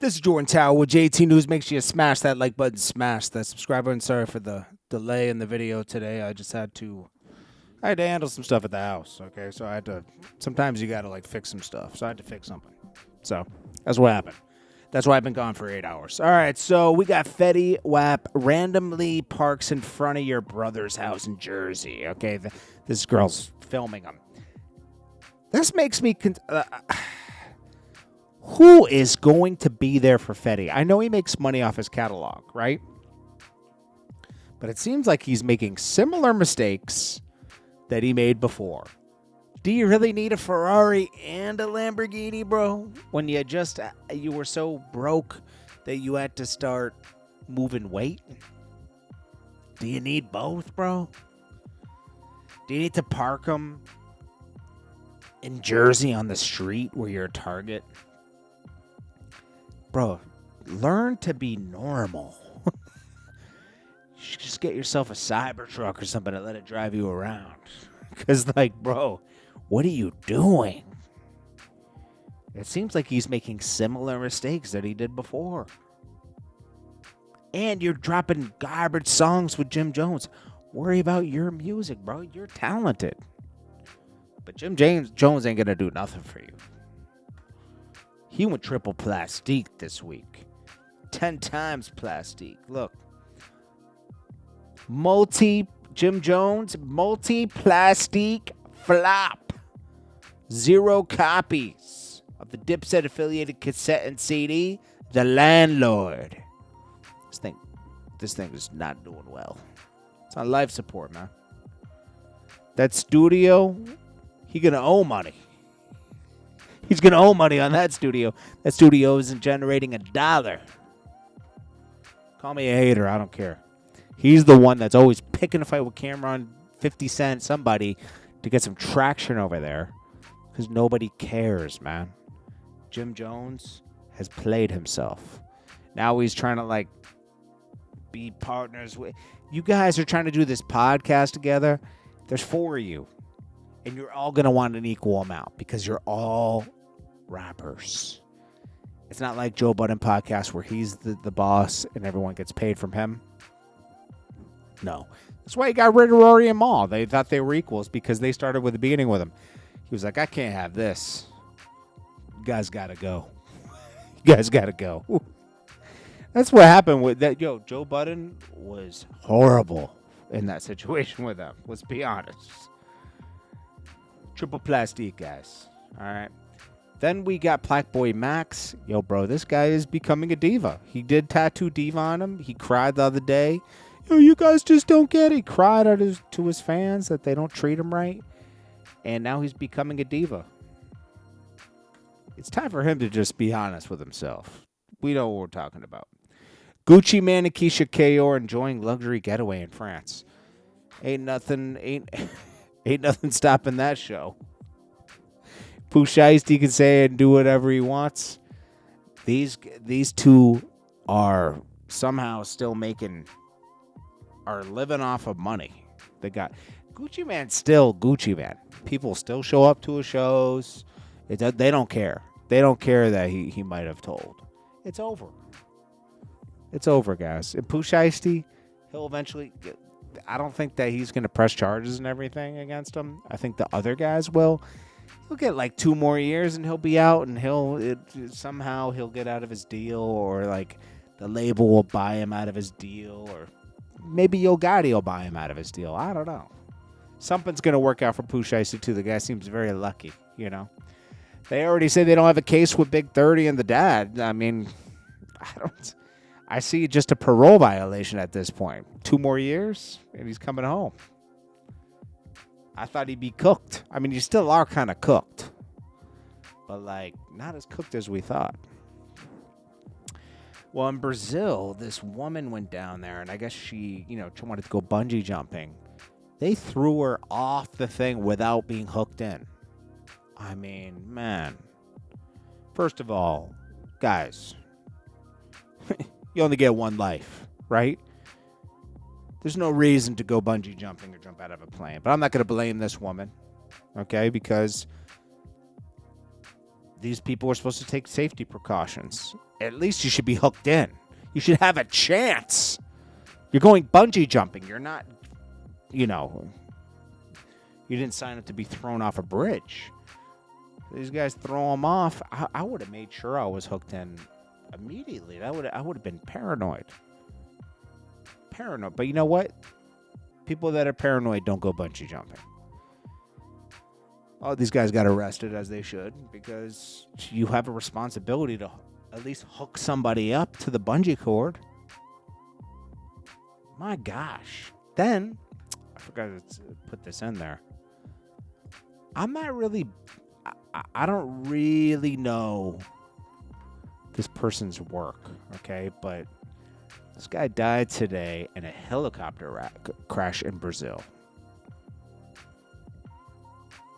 This is Jordan Tower with JT News. Make sure you smash that like button, smash that subscribe button. Sorry for the delay in the video today. I had to handle some stuff at the house, okay? So sometimes you got to, like, fix some stuff. So I had to fix something. So that's what happened. That's why I've been gone for 8 hours. All right, so we got Fetty Wap randomly parks in front of your brother's house in Jersey, okay? This girl's filming him. This makes me... who is going to be there for Fetty? I know he makes money off his catalog, right? But it seems like he's making similar mistakes that he made before. Do you really need a Ferrari and a Lamborghini, bro? When you were so broke that you had to start moving weight? Do you need both, bro? Do you need to park them in Jersey on the street where you're a target? Bro, learn to be normal. You should just get yourself a Cybertruck or something and let it drive you around. Because, like, bro, what are you doing? It seems like he's making similar mistakes that he did before. And you're dropping garbage songs with Jim Jones. Worry about your music, bro. You're talented. But Jim Jones ain't going to do nothing for you. He went triple plastique this week. 10 times plastique. Look. Jim Jones, multi-plastique flop. 0 copies of the Dipset affiliated cassette and CD, The Landlord. This thing is not doing well. It's on life support, man. That studio, he gonna owe money. He's going to owe money on that studio. That studio isn't generating $1. Call me a hater. I don't care. He's the one that's always picking a fight with Cameron, 50 Cent, somebody, to get some traction over there. Because nobody cares, man. Jim Jones has played himself. Now he's trying to, like, be partners with... You guys are trying to do this podcast together. There's 4 of you. And you're all going to want an equal amount because you're all rappers. It's not like Joe Budden podcast where he's the boss and everyone gets paid from him. No. That's why he got rid of Rory and Mal. They thought they were equals because they started with the beginning with him. He was like, I can't have this. You guys got to go. You guys got to go. That's what happened with that. Yo, Joe Budden was horrible in that situation with them. Let's be honest. Triple plastique, guys. All right. Then we got Plaque Boy Max. Yo, bro, this guy is becoming a diva. He did tattoo Diva on him. He cried the other day. Yo, you guys just don't get it. He cried to his fans that they don't treat him right. And now he's becoming a diva. It's time for him to just be honest with himself. We know what we're talking about. Gucci Mane Keyshia Ka'oir enjoying luxury getaway in France. Ain't nothing stopping that show. Pooh Shiesty can say and do whatever he wants. These two are somehow still are living off of money. They got Gucci Mane still Gucci Mane. People still show up to his shows. They don't care. They don't care that he might have told. It's over. It's over, guys. And Pooh Shiesty, he'll eventually I don't think that he's going to press charges and everything against him. I think the other guys will. He'll get like 2 more years and he'll be out and somehow he'll get out of his deal, or like the label will buy him out of his deal, or maybe Yo Gotti will buy him out of his deal. I don't know. Something's going to work out for Pooh Shiesty too. The guy seems very lucky, you know. They already say they don't have a case with Big 30 and the dad. I mean, I see just a parole violation at this point. 2 more years, and he's coming home. I thought he'd be cooked. I mean, you still are kind of cooked. But, like, not as cooked as we thought. Well, in Brazil, this woman went down there, and I guess she, wanted to go bungee jumping. They threw her off the thing without being hooked in. I mean, man. First of all, guys, you only get one life, right? There's no reason to go bungee jumping or jump out of a plane. But I'm not going to blame this woman, okay? Because these people are supposed to take safety precautions. At least you should be hooked in. You should have a chance. You're going bungee jumping. You're not, you didn't sign up to be thrown off a bridge. These guys throw them off. I would have made sure I was hooked in immediately. I would have been paranoid. But you know what? People that are paranoid don't go bungee jumping. Oh, these guys got arrested, as they should, because you have a responsibility to at least hook somebody up to the bungee cord. My gosh. Then, I forgot to put this in there. I'm not really... I don't really know this person's work, okay? But this guy died today in a helicopter crash in Brazil.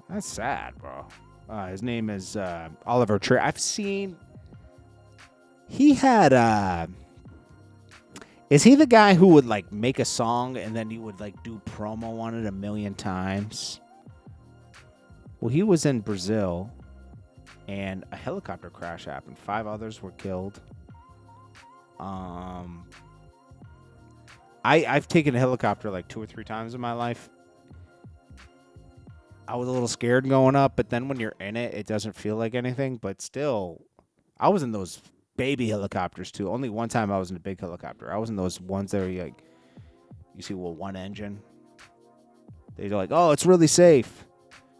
That's sad, bro. His name is Oliver Tree. I've seen... He had... Is he the guy who would, like, make a song and then he would, like, do promo on it a million times? Well, he was in Brazil, and a helicopter crash happened. 5 others were killed. I've taken a helicopter like 2 or 3 times in my life. I was a little scared going up, but then when you're in it, it doesn't feel like anything. But still, I was in those baby helicopters too. Only one time I was in a big helicopter. I was in those ones that are like, you see, well, one engine. They're like, oh, it's really safe.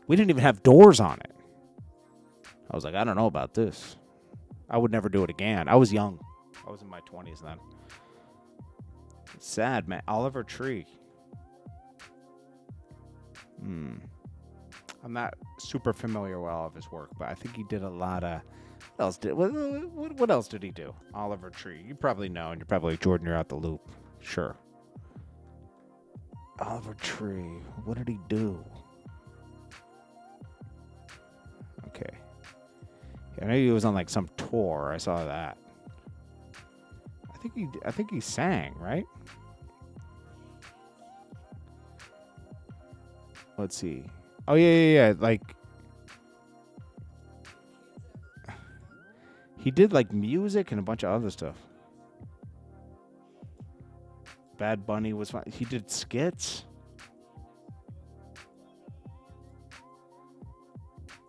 We didn't even have doors on it. I was like, I don't know about this. I would never do it again. I was young. I was in my 20s then. It's sad, man. Oliver Tree. I'm not super familiar with all of his work, but I think he did a lot of... What else did he do? Oliver Tree. You probably know, and you're probably like, Jordan, you're out the loop. Sure. Oliver Tree. What did he do? Okay. I know he was on like some tour. I saw that. I think he sang, right? Let's see. Oh yeah. Like he did like music and a bunch of other stuff. Bad Bunny was fun. He did skits.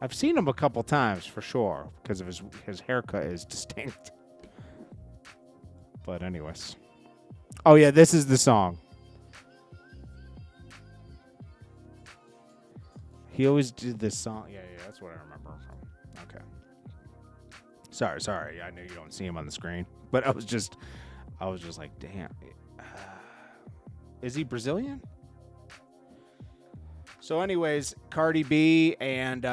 I've seen him a couple times for sure because of his haircut is distinct. But anyways. Oh yeah, this is the song. He always did this song. Yeah, that's what I remember from. Okay. Sorry. I know you don't see him on the screen, but I was just like, damn. Is he Brazilian? So anyways, Cardi B and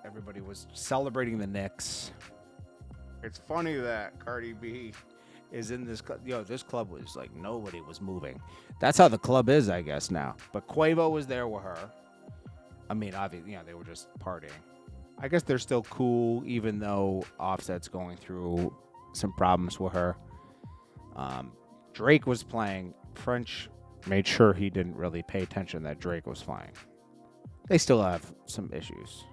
everybody was celebrating the Knicks. It's funny that Cardi B is in this club. This club was like nobody was moving. That's how the club is, I guess, now. But Cuervo was there with her. I mean, obviously, they were just partying. I guess they're still cool, even though Offset's going through some problems with her. Drake was playing. French made sure he didn't really pay attention that Drake was playing. They still have some issues.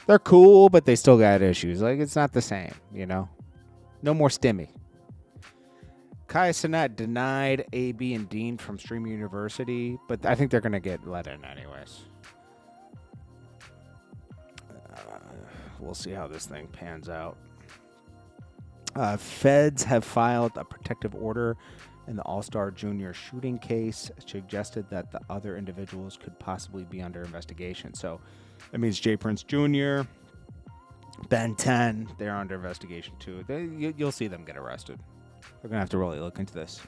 They're cool, but they still got issues. Like, it's not the same, No more Stimmy. Cenat denied AB and Dean from Stream University, but I think they're going to get let in anyways. We'll see how this thing pans out. Feds have filed a protective order in the All-Star Junior shooting case, suggested that the other individuals could possibly be under investigation. So that means Jay Prince Jr., Ben 10, they're under investigation too. You'll see them get arrested. We're going to have to really look into this.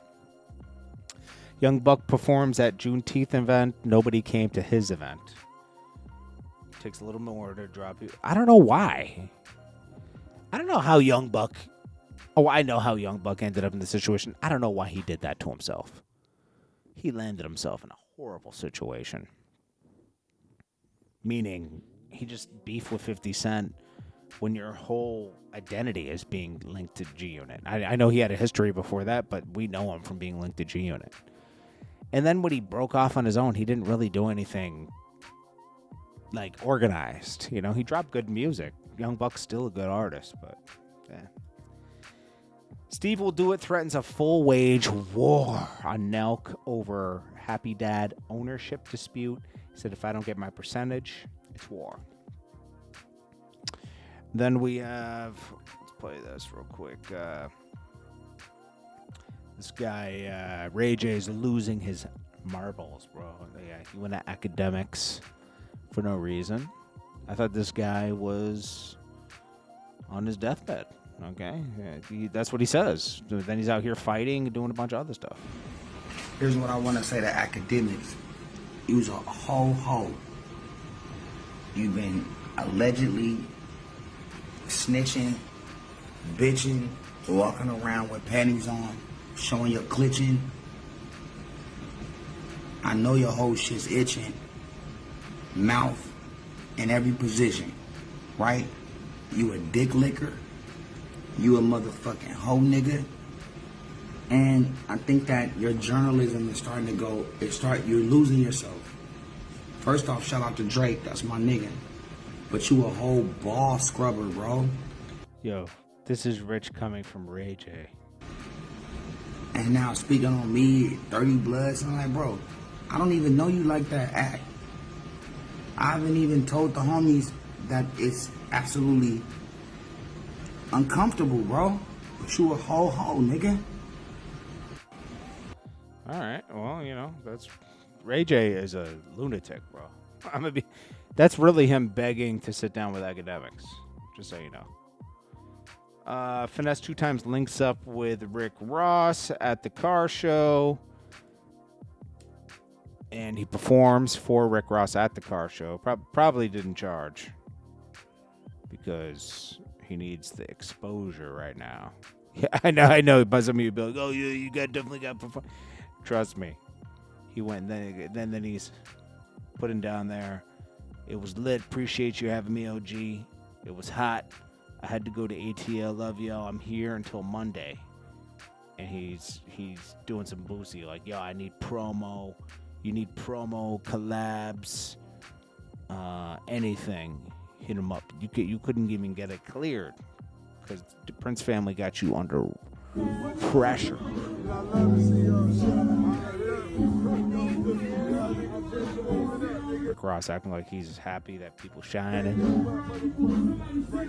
Young Buck performs at Juneteenth event. Nobody came to his event. Takes a little more to drop you. I don't know why. I don't know how Young Buck... Oh, I know how Young Buck ended up in the situation. I don't know why he did that to himself. He landed himself in a horrible situation. Meaning, he just beefed with 50 Cent when your whole identity is being linked to G-Unit. I know he had a history before that, but we know him from being linked to G-Unit. And then when he broke off on his own, he didn't really do anything like organized. You know, he dropped good music. Young Buck's still a good artist, but yeah. Steve Will Do It threatens a full wage war on Nelk over Happy Dad ownership dispute. He said, if I don't get my percentage, it's war. Then we have, let's play this real quick. This guy, Ray J, is losing his marbles, bro. Yeah, he went to Akademiks for no reason. I thought this guy was on his deathbed. Okay, yeah, that's what he says. Then he's out here fighting and doing a bunch of other stuff. Here's what I want to say to Akademiks. You was a ho-ho. You've been allegedly snitching, bitching, walking around with panties on, showing your clutching. I know your whole shit's itching. Mouth in every position, right? You a dick licker. You a motherfucking hoe nigga. And I think that your journalism is starting to go, you're losing yourself. First off, shout out to Drake, that's my nigga. But you a whole ball scrubber, bro. Yo, this is rich coming from Ray J. And now speaking on me, 30 Bloods, I'm like, bro, I don't even know you like that act. I haven't even told the homies that it's absolutely uncomfortable, bro. But you a ho-ho, nigga. All right, well, you know, that's Ray J is a lunatic, bro. I'm gonna be. That's really him begging to sit down with Akademiks. Just so you know. Finesse 2 times links up with Rick Ross at the car show, and he performs for Rick Ross at the car show. Probably didn't charge because he needs the exposure right now. Yeah, I know. But some of you be like, "Oh, yeah, you definitely got perform." Trust me, he went. Then he's putting down there. It was lit. Appreciate you having me, OG. It was hot. I had to go to ATL. Love y'all. I'm here until Monday. And he's doing some boozy like, yo, I need promo. You need promo collabs. Anything. Hit him up. You couldn't even get it cleared because the Prince family got you under pressure. Rick Ross acting like he's happy that people shining.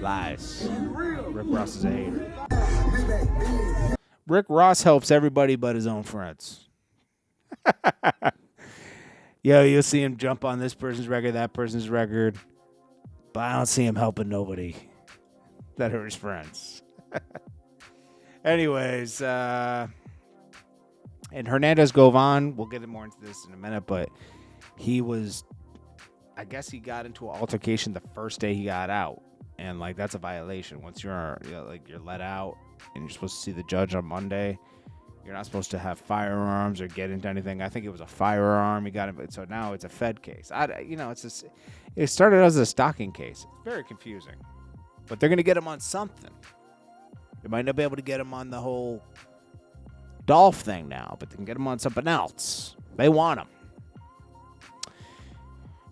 Lies. Rick Ross is a hater. Rick Ross helps everybody but his own friends. Yo, you'll see him jump on this person's record, that person's record, but I don't see him helping nobody that are his friends. Anyways, and Hernandez Govan, we'll get more into this in a minute, but I guess he got into an altercation the first day he got out, and like that's a violation. Once you're let out and you're supposed to see the judge on Monday, you're not supposed to have firearms or get into anything. I think it was a firearm he got in, so now it's a Fed case. It started as a stalking case. It's very confusing, but they're gonna get him on something. They might not be able to get him on the whole Dolph thing now, but they can get him on something else. They want him.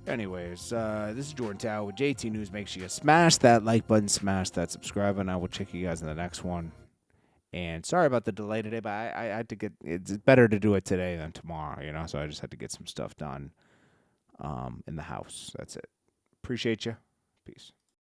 Anyways, this is Jordan Tower with JT News. Make sure you smash that like button, smash that subscribe, and I will check you guys in the next one. And sorry about the delay today, but I had to get. It's better to do it today than tomorrow, you know. So I just had to get some stuff done in the house. That's it. Appreciate you. Peace.